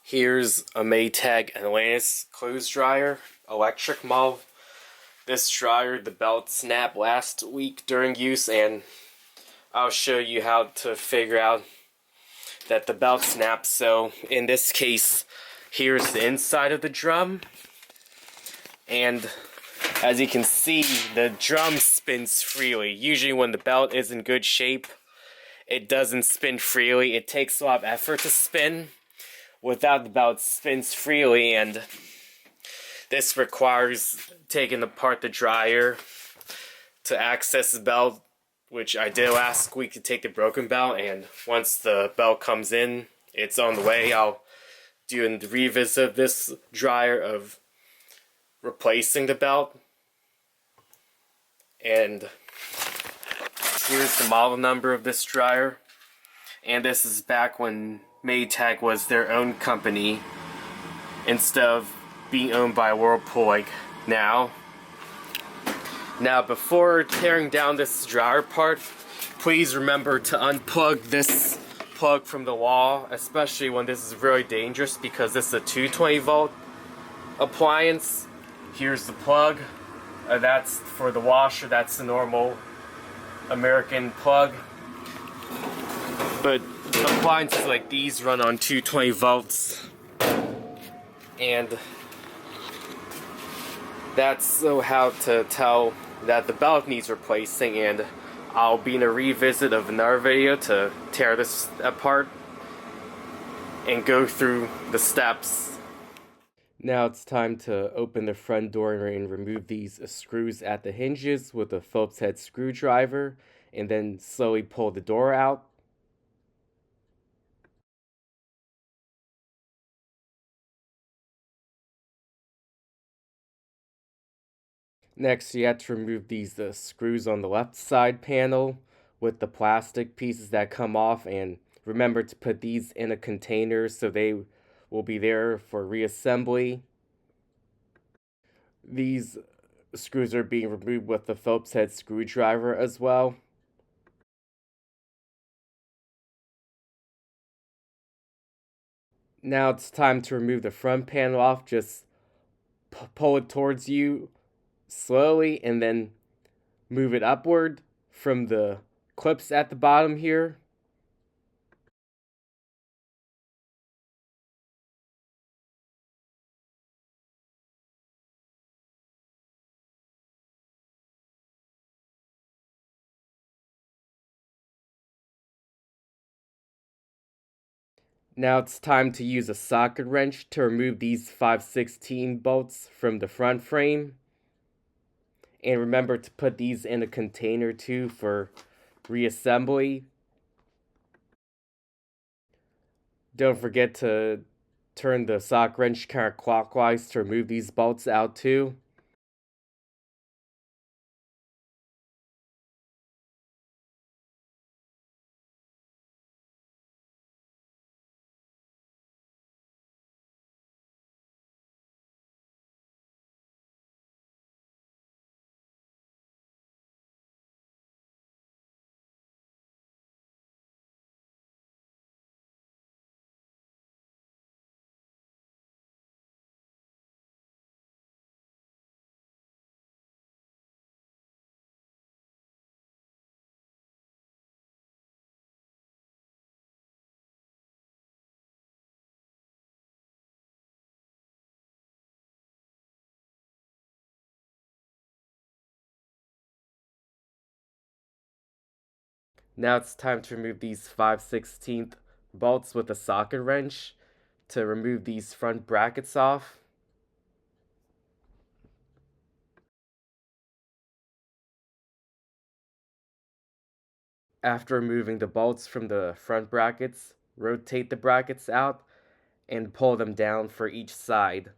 Here's a Maytag Atlantis clothes dryer, electric model. This dryer, the belt snapped last week during use, and I'll show you how to figure out that the belt snaps. So in this case, here's the inside of the drum, and as you can see, the drum spins freely. Usually when the belt is in good shape, it doesn't spin freely. It takes a lot of effort to spin. Without the belt, it spins freely, and this requires taking apart the dryer to access the belt, which I did last week to take the broken belt, and once the belt comes in, it's on the way. I'll do a revisit of this dryer of replacing the belt. And here's the model number of this dryer, and this is back when Maytag was their own company instead of being owned by Whirlpool like now. Now, before tearing down this dryer part, please remember to unplug this plug from the wall, especially when this is really dangerous because this is a 220 volt appliance. Here's the plug. That's for the washer. That's the normal American plug. But appliances like these run on 220 volts, and that's how to tell that the belt needs replacing. And I'll be in a revisit of another video to tear this apart and go through the steps. Now it's time to open the front door and remove these screws at the hinges with a Phillips head screwdriver, and then slowly pull the door out. Next, you have to remove these screws on the left side panel with the plastic pieces that come off, and remember to put these in a container so they will be there for reassembly. These screws are being removed with the Phillips head screwdriver as well. Now it's time to remove the front panel off. Just pull it towards you slowly and then move it upward from the clips at the bottom here. Now it's time to use a socket wrench to remove these 5/16 bolts from the front frame. And remember to put these in a container too for reassembly. Don't forget to turn the socket wrench counterclockwise to remove these bolts out too. Now it's time to remove these 5/16 bolts with a socket wrench to remove these front brackets off. After removing the bolts from the front brackets, rotate the brackets out and pull them down for each side.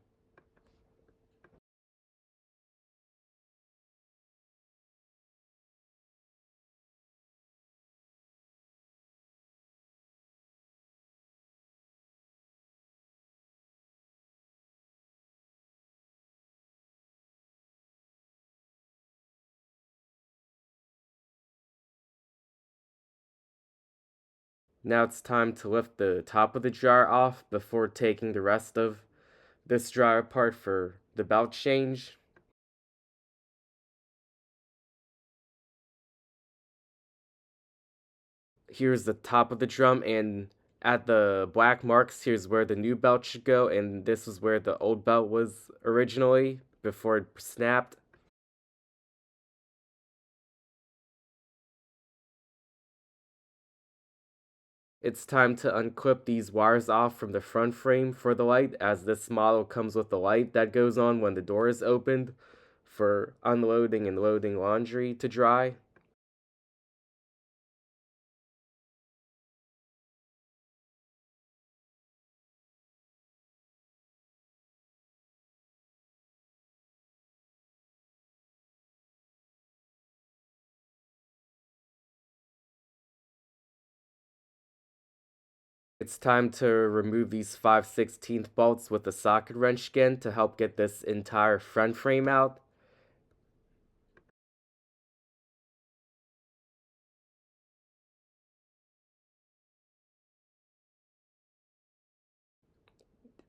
Now it's time to lift the top of the dryer off before taking the rest of this dryer apart for the belt change. Here's the top of the drum, and at the black marks, here's where the new belt should go, and this is where the old belt was originally before it snapped. It's time to unclip these wires off from the front frame for the light, as this model comes with a light that goes on when the door is opened for unloading and loading laundry to dry. It's time to remove these 5/16 bolts with a socket wrench again to help get this entire front frame out.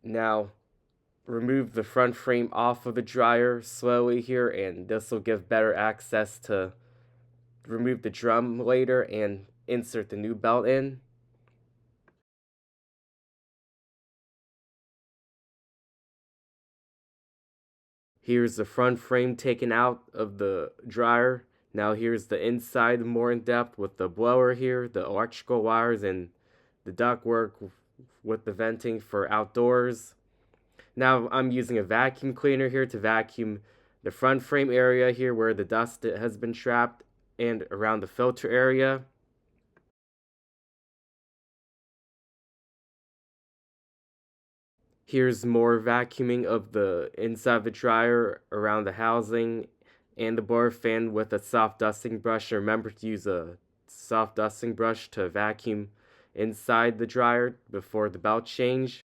Now, remove the front frame off of the dryer slowly here, and this will give better access to remove the drum later and insert the new belt in. Here's the front frame taken out of the dryer. Now here's the inside more in depth with the blower here, the electrical wires, and the ductwork with the venting for outdoors. Now I'm using a vacuum cleaner here to vacuum the front frame area here where the dust has been trapped and around the filter area. Here's more vacuuming of the inside of the dryer around the housing and the blower fan with a soft dusting brush. Remember to use a soft dusting brush to vacuum inside the dryer before the belt change.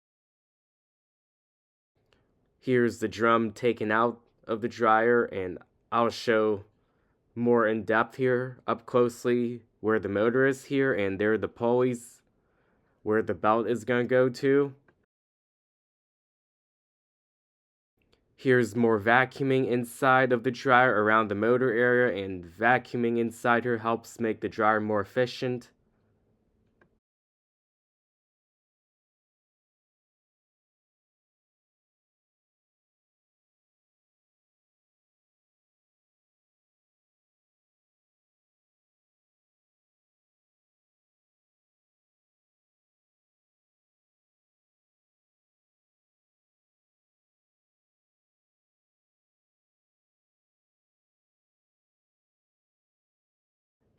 Here's the drum taken out of the dryer, and I'll show more in depth here up closely where the motor is here, and there are the pulleys where the belt is going to go to. Here's more vacuuming inside of the dryer around the motor area, and vacuuming inside here helps make the dryer more efficient.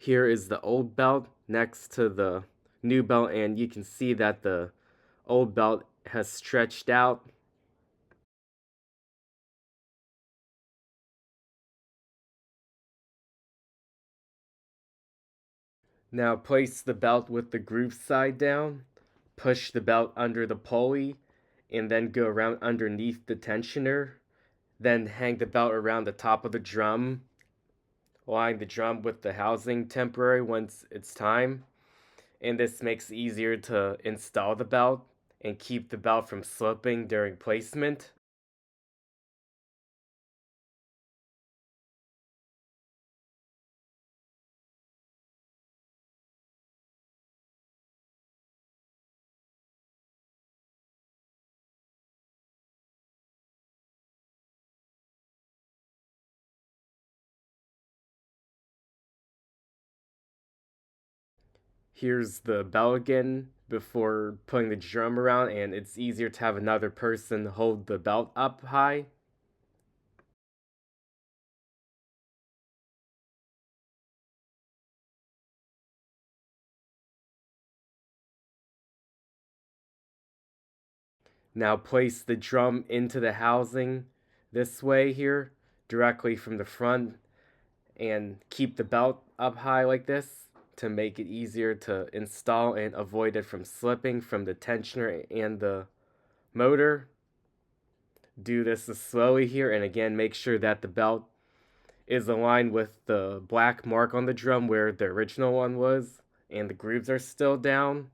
Here is the old belt next to the new belt, and you can see that the old belt has stretched out. Now place the belt with the groove side down, push the belt under the pulley, and then go around underneath the tensioner. Then hang the belt around the top of the drum, line the drum with the housing temporary once it's time. And this makes it easier to install the belt and keep the belt from slipping during placement. Here's the bell again before putting the drum around, and it's easier to have another person hold the belt up high. Now place the drum into the housing this way here, directly from the front, and keep the belt up high like this to make it easier to install and avoid it from slipping from the tensioner and the motor. Do this slowly here, and again make sure that the belt is aligned with the black mark on the drum where the original one was, and the grooves are still down.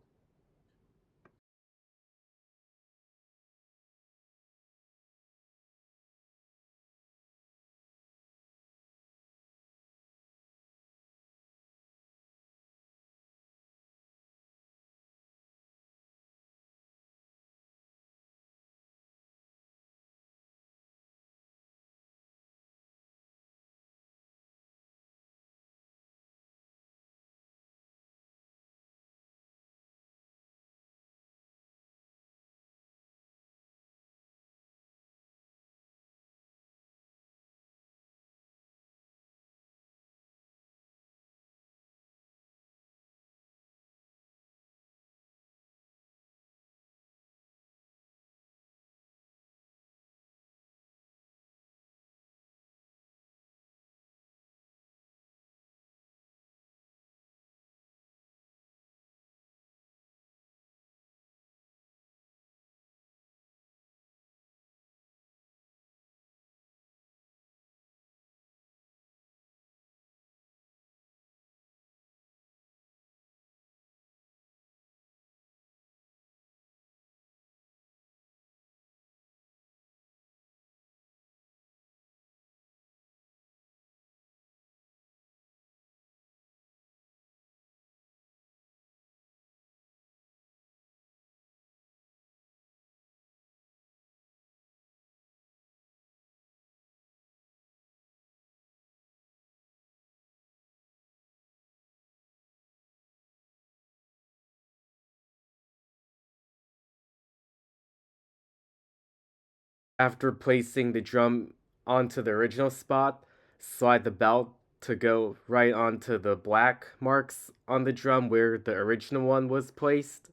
After placing the drum onto the original spot, slide the belt to go right onto the black marks on the drum where the original one was placed.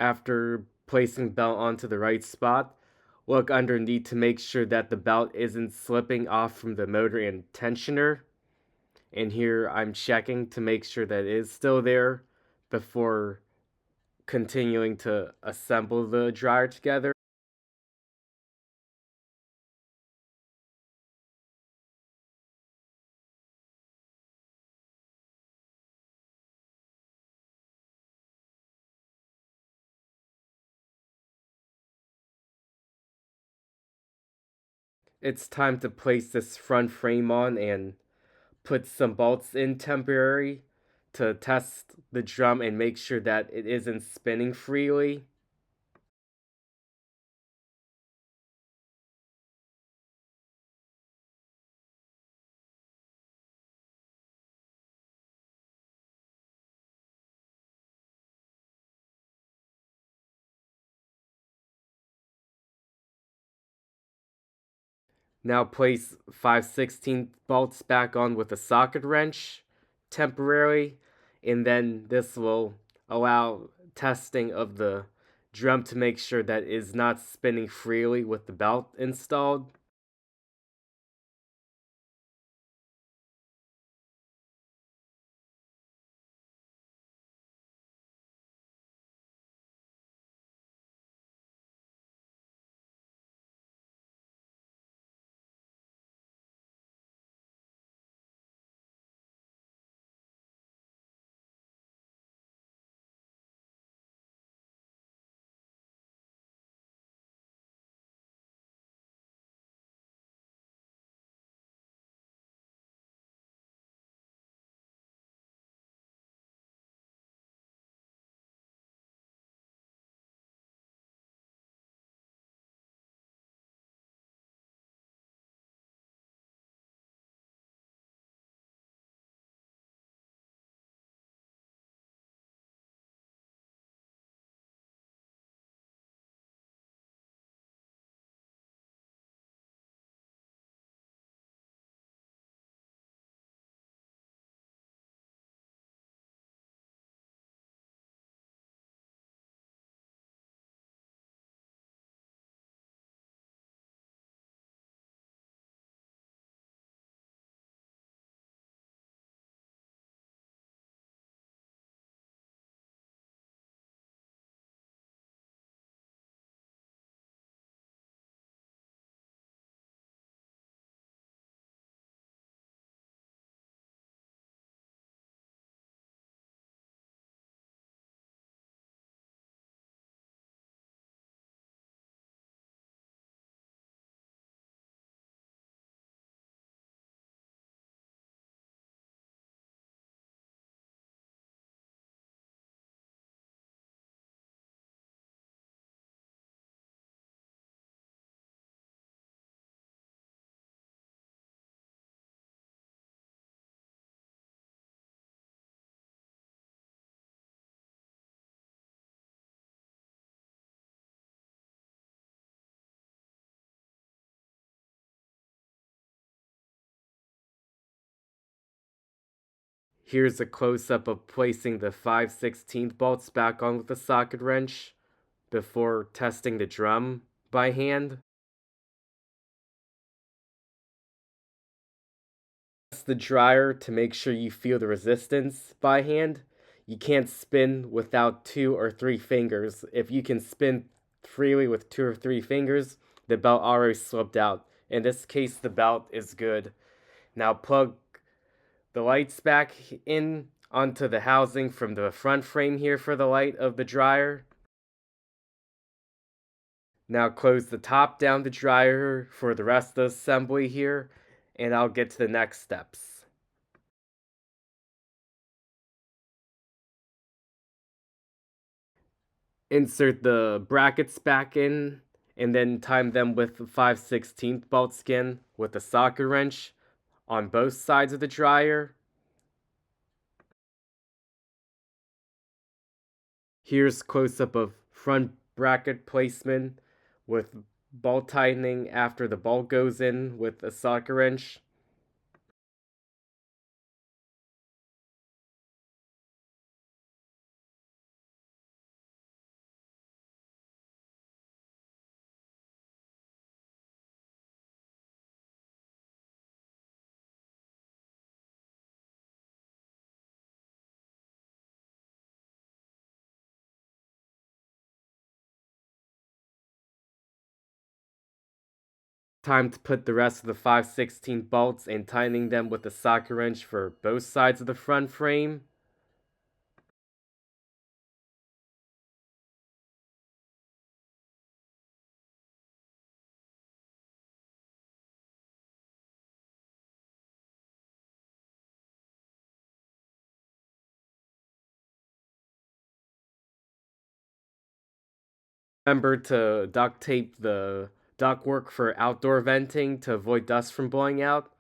After placing belt onto the right spot, look underneath to make sure that the belt isn't slipping off from the motor and tensioner. And here I'm checking to make sure that it is still there before continuing to assemble the dryer together. It's time to place this front frame on and put some bolts in temporary to test the drum and make sure that it isn't spinning freely. Now place 5/16 bolts back on with a socket wrench temporarily, and then this will allow testing of the drum to make sure that it is not spinning freely with the belt installed. Here's a close-up of placing the 5/16 bolts back on with the socket wrench before testing the drum by hand. Test the dryer to make sure you feel the resistance by hand. You can't spin without 2 or 3 fingers. If you can spin freely with 2 or 3 fingers, the belt already slipped out. In this case, the belt is good. Now plug the lights back in onto the housing from the front frame here for the light of the dryer. Now close the top down the dryer for the rest of the assembly here, and I'll get to the next steps. Insert the brackets back in, and then time them with the 5/16 bolt skin with a socket wrench on both sides of the dryer. Here's close-up of front bracket placement with bolt tightening after the bolt goes in with a socket wrench. Time to put the rest of the 5/16 bolts and tightening them with a socket wrench for both sides of the front frame. Remember to duct tape the ductwork for outdoor venting to avoid dust from blowing out.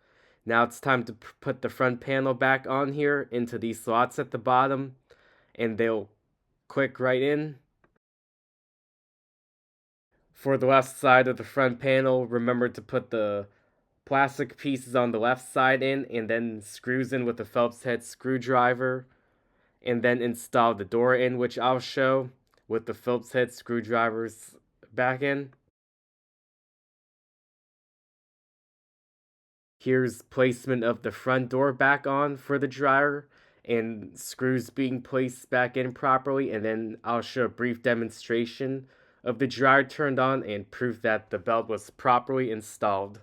Now it's time to put the front panel back on here into these slots at the bottom, and they'll click right in. For the left side of the front panel, remember to put the plastic pieces on the left side in and then screws in with a Phillips head screwdriver, and then install the door in, which I'll show with the Phillips head screwdrivers back in. Here's placement of the front door back on for the dryer and screws being placed back in properly, and then I'll show a brief demonstration of the dryer turned on and proof that the belt was properly installed.